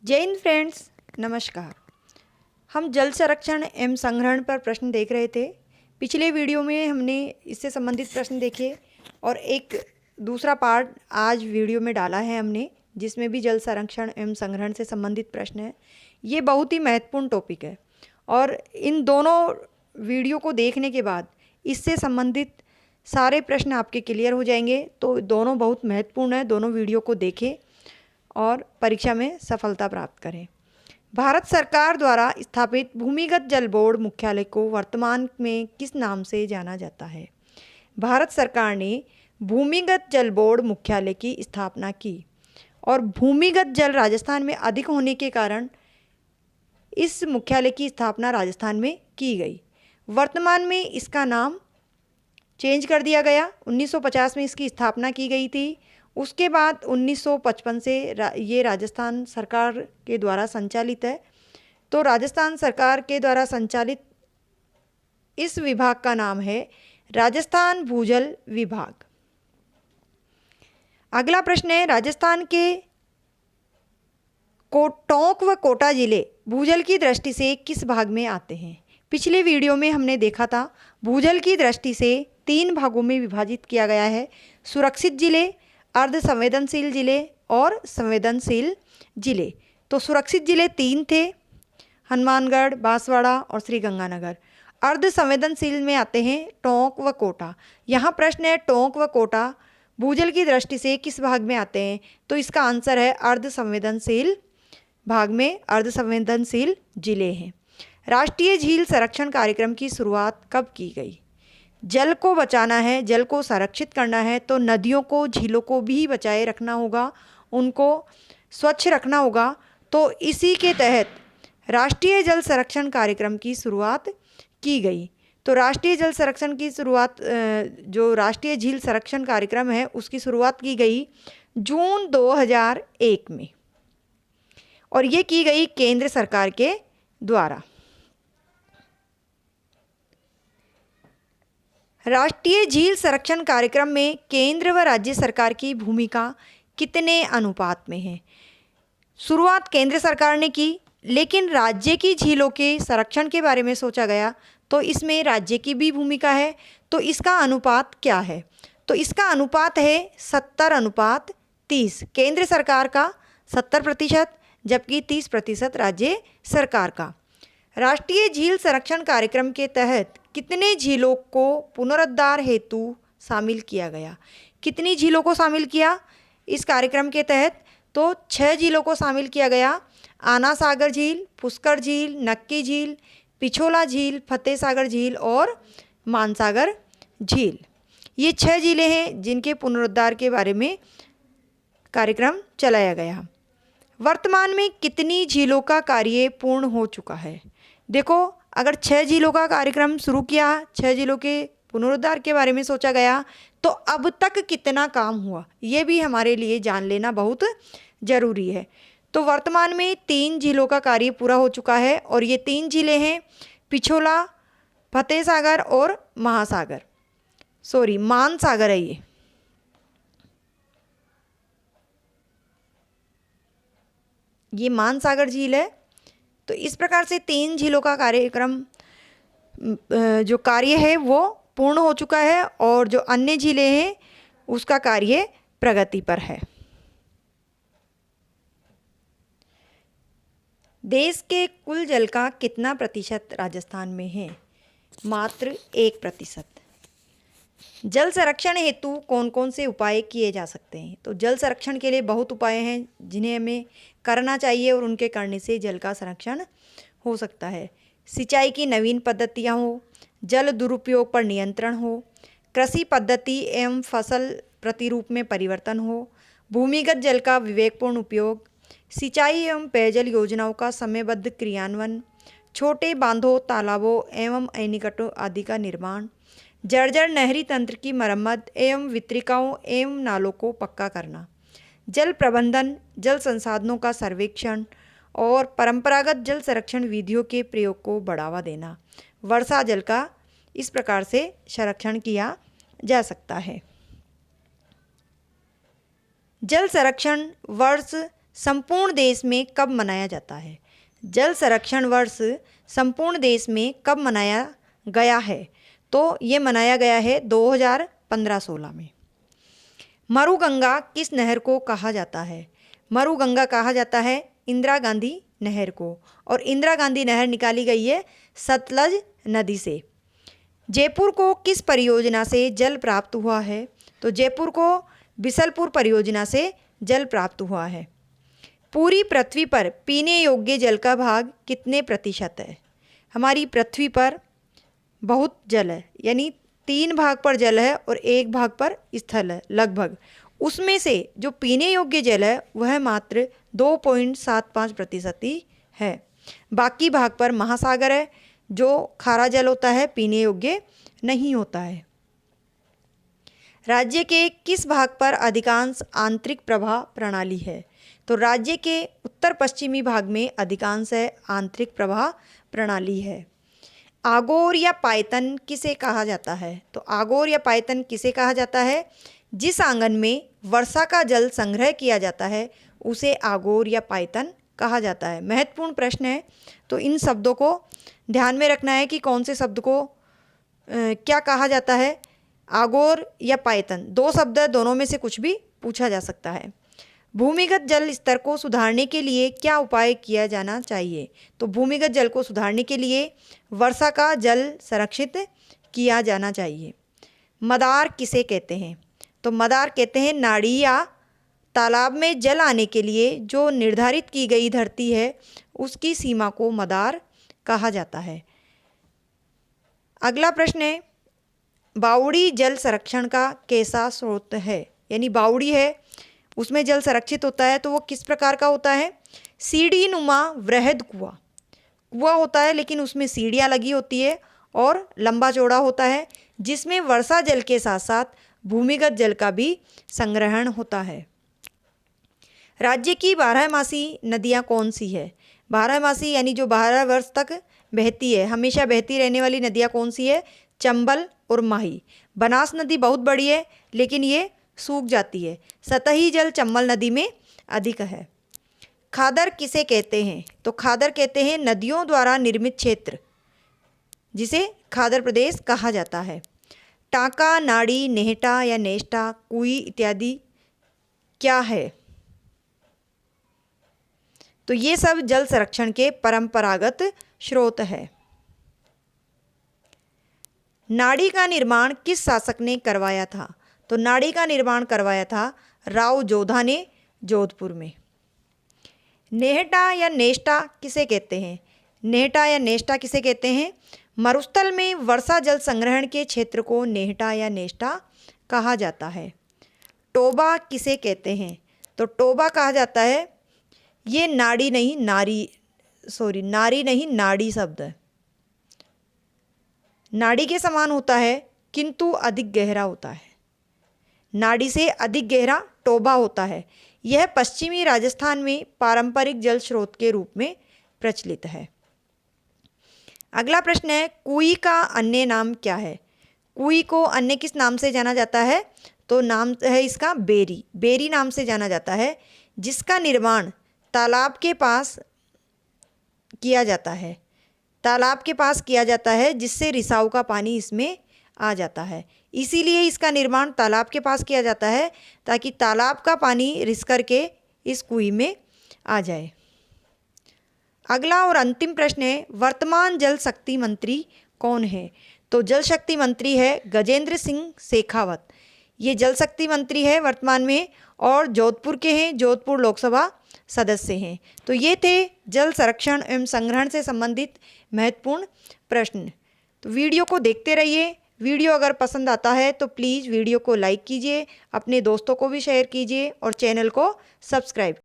जय हिंद फ्रेंड्स, नमस्कार। हम जल संरक्षण एवं संग्रहण पर प्रश्न देख रहे थे। पिछले वीडियो में हमने इससे संबंधित प्रश्न देखे और एक दूसरा पार्ट आज वीडियो में डाला है हमने, जिसमें भी जल संरक्षण एवं संग्रहण से संबंधित प्रश्न है। ये बहुत ही महत्वपूर्ण टॉपिक है और इन दोनों वीडियो को देखने के बाद इससे संबंधित सारे प्रश्न आपके क्लियर हो जाएंगे। तो दोनों बहुत महत्वपूर्ण है, दोनों वीडियो को देखें और परीक्षा में सफलता प्राप्त करें। भारत सरकार द्वारा स्थापित भूमिगत जल बोर्ड मुख्यालय को वर्तमान में किस नाम से जाना जाता है? भारत सरकार ने भूमिगत जल बोर्ड मुख्यालय की स्थापना की और भूमिगत जल राजस्थान में अधिक होने के कारण इस मुख्यालय की स्थापना राजस्थान में की गई। वर्तमान में इसका नाम चेंज कर दिया गया। 1950 में इसकी स्थापना की गई थी। उसके बाद 1955 से ये राजस्थान सरकार के द्वारा संचालित है। तो राजस्थान सरकार के द्वारा संचालित इस विभाग का नाम है राजस्थान भूजल विभाग। अगला प्रश्न है, राजस्थान के टोंक व कोटा जिले भूजल की दृष्टि से किस भाग में आते हैं? पिछले वीडियो में हमने देखा था भूजल की दृष्टि से 3 भागों में विभाजित किया गया है: सुरक्षित जिले, अर्ध संवेदनशील जिले और संवेदनशील जिले। तो सुरक्षित जिले 3 थे, हनुमानगढ़, बांसवाड़ा और श्रीगंगानगर। अर्ध संवेदनशील में आते हैं टोंक व कोटा। यहाँ प्रश्न है टोंक व कोटा भूजल की दृष्टि से किस भाग में आते हैं? तो इसका आंसर है अर्ध संवेदनशील भाग में, अर्ध संवेदनशील जिले हैं। राष्ट्रीय झील संरक्षण कार्यक्रम की शुरुआत कब की गई? जल को बचाना है, जल को संरक्षित करना है तो नदियों को, झीलों को भी बचाए रखना होगा, उनको स्वच्छ रखना होगा। तो इसी के तहत राष्ट्रीय जल संरक्षण कार्यक्रम की शुरुआत की गई। तो राष्ट्रीय जल संरक्षण की शुरुआत, जो राष्ट्रीय झील संरक्षण कार्यक्रम है, उसकी शुरुआत की गई जून 2001 में और ये की गई केंद्र सरकार के द्वारा। राष्ट्रीय झील संरक्षण कार्यक्रम में केंद्र व राज्य सरकार की भूमिका कितने अनुपात में है? शुरुआत केंद्र सरकार ने की, लेकिन राज्य की झीलों के संरक्षण के बारे में सोचा गया तो इसमें राज्य की भी भूमिका है। तो इसका अनुपात क्या है? तो इसका अनुपात है 70:30। केंद्र सरकार का 70% जबकि 30% राज्य सरकार का। राष्ट्रीय झील संरक्षण कार्यक्रम के तहत कितने झीलों को पुनरुद्धार हेतु शामिल किया गया? कितनी झीलों को शामिल किया इस कार्यक्रम के तहत? तो 6 झीलों को शामिल किया गया। आना सागर झील, पुष्कर झील, नक्की झील, पिछोला झील, फतेह सागर झील और मानसागर झील। ये 6 झीलें हैं जिनके पुनरुद्धार के बारे में कार्यक्रम चलाया गया। वर्तमान में कितनी झीलों का कार्य पूर्ण हो चुका है? देखो, अगर 6 झीलों का कार्यक्रम शुरू किया, 6 झीलों के पुनरुद्धार के बारे में सोचा गया, तो अब तक कितना काम हुआ ये भी हमारे लिए जान लेना बहुत ज़रूरी है। तो वर्तमान में 3 झीलों का कार्य पूरा हो चुका है और ये 3 झीलें हैं पिछोला, फतेह सागर और मानसागर है। ये मानसागर झील है। तो इस प्रकार से 3 झीलों का कार्यक्रम, जो कार्य है वो पूर्ण हो चुका है और जो अन्य झीलें हैं उसका कार्य प्रगति पर है। देश के कुल जल का कितना प्रतिशत राजस्थान में है? मात्र 1%। जल संरक्षण हेतु कौन कौन से उपाय किए जा सकते हैं? तो जल संरक्षण के लिए बहुत उपाय हैं जिन्हें हमें करना चाहिए और उनके करने से जल का संरक्षण हो सकता है। सिंचाई की नवीन पद्धतियाँ हो, जल दुरुपयोग पर नियंत्रण हो, कृषि पद्धति एवं फसल प्रतिरूप में परिवर्तन हो, भूमिगत जल का विवेकपूर्ण उपयोग, सिंचाई एवं पेयजल योजनाओं का समयबद्ध क्रियान्वयन, छोटे बांधों, तालाबों एवं एनीकटों आदि का निर्माण, जर्जर नहरी तंत्र की मरम्मत एवं वितरिकाओं एवं नालों को पक्का करना, जल प्रबंधन, जल संसाधनों का सर्वेक्षण और परंपरागत जल संरक्षण विधियों के प्रयोग को बढ़ावा देना। वर्षा जल का इस प्रकार से संरक्षण किया जा सकता है। जल संरक्षण वर्ष संपूर्ण देश में कब मनाया जाता है? जल संरक्षण वर्ष संपूर्ण देश में कब मनाया गया है? तो ये मनाया गया है 2015-16 में। मरुगंगा किस नहर को कहा जाता है? मरुगंगा कहा जाता है इंदिरा गांधी नहर को, और इंदिरा गांधी नहर निकाली गई है सतलज नदी से। जयपुर को किस परियोजना से जल प्राप्त हुआ है? तो जयपुर को बिसलपुर परियोजना से जल प्राप्त हुआ है। पूरी पृथ्वी पर पीने योग्य जल का भाग कितने प्रतिशत है? हमारी पृथ्वी पर बहुत जल है, यानी 3 भाग पर जल है और 1 भाग पर स्थल है लगभग। उसमें से जो पीने योग्य जल है वह मात्र 2.75% ही है। बाकी भाग पर महासागर है, जो खारा जल होता है, पीने योग्य नहीं होता है। राज्य के किस भाग पर अधिकांश आंतरिक प्रवाह प्रणाली है? तो राज्य के उत्तर पश्चिमी भाग में अधिकांश आंतरिक प्रवाह प्रणाली है। आगोर या पायतन किसे कहा जाता है? तो आगोर या पायतन किसे कहा जाता है? जिस आंगन में वर्षा का जल संग्रह किया जाता है उसे आगोर या पायतन कहा जाता है। महत्वपूर्ण प्रश्न है, तो इन शब्दों को ध्यान में रखना है कि कौन से शब्द को क्या कहा जाता है, आगोर या पायतन। 2 शब्द, दोनों में से कुछ भी पूछा जा सकता है। भूमिगत जल स्तर को सुधारने के लिए क्या उपाय किया जाना चाहिए? तो भूमिगत जल को सुधारने के लिए वर्षा का जल संरक्षित किया जाना चाहिए। मदार किसे कहते हैं? तो मदार कहते हैं नाड़ी या तालाब में जल आने के लिए जो निर्धारित की गई धरती है उसकी सीमा को मदार कहा जाता है। अगला प्रश्न है, बावड़ी जल संरक्षण का कैसा स्रोत है? यानी बावड़ी है उसमें जल संरक्षित होता है, तो वो किस प्रकार का होता है? सीढ़ी नुमा वृहद कुआं होता है, लेकिन उसमें सीढ़ियाँ लगी होती है और लंबा चौड़ा होता है, जिसमें वर्षा जल के साथ साथ भूमिगत जल का भी संग्रहण होता है। राज्य की 12मासी नदियाँ कौन सी है? 12मासी यानी जो 12 वर्ष तक बहती है, हमेशा बहती रहने वाली नदियाँ कौन सी है? चंबल और माही। बनास नदी बहुत बड़ी है लेकिन ये सूख जाती है। सतही जल चंबल नदी में अधिक है। खादर किसे कहते हैं? तो खादर कहते हैं नदियों द्वारा निर्मित क्षेत्र, जिसे खादर प्रदेश कहा जाता है। टांका, नाड़ी, नेहटा या नेष्टा, कुई इत्यादि क्या है? तो ये सब जल संरक्षण के परंपरागत स्रोत है। नाड़ी का निर्माण किस शासक ने करवाया था? तो नाड़ी का निर्माण करवाया था राव जोधा ने जोधपुर में। नेहटा या नेष्टा किसे कहते हैं? नेहटा या नेष्टा किसे कहते हैं? मरुस्थल में वर्षा जल संग्रहण के क्षेत्र को नेहटा या नेष्टा कहा जाता है। टोबा किसे कहते हैं? तो टोबा कहा जाता है, ये नाड़ी नहीं नाड़ी शब्द है। नाड़ी के समान होता है किंतु अधिक गहरा होता है। नाड़ी से अधिक गहरा टोबा होता है। यह पश्चिमी राजस्थान में पारंपरिक जल स्रोत के रूप में प्रचलित है। अगला प्रश्न है, कुई का अन्य नाम क्या है? कुई को अन्य किस नाम से जाना जाता है? तो नाम है इसका बेरी। बेरी नाम से जाना जाता है, जिसका निर्माण तालाब के पास किया जाता है। तालाब के पास किया जाता है जिससे रिसाव का पानी इसमें आ जाता है। इसीलिए इसका निर्माण तालाब के पास किया जाता है ताकि तालाब का पानी रिस करके इस कुएं में आ जाए। अगला और अंतिम प्रश्न है, वर्तमान जल शक्ति मंत्री कौन है? तो जल शक्ति मंत्री है गजेंद्र सिंह शेखावत। ये जल शक्ति मंत्री है वर्तमान में और जोधपुर के हैं, जोधपुर लोकसभा सदस्य हैं। तो ये थे जल संरक्षण एवं संग्रहण से संबंधित महत्वपूर्ण प्रश्न। तो वीडियो को देखते रहिए। वीडियो अगर पसंद आता है तो प्लीज़ वीडियो को लाइक कीजिए, अपने दोस्तों को भी शेयर कीजिए और चैनल को सब्सक्राइब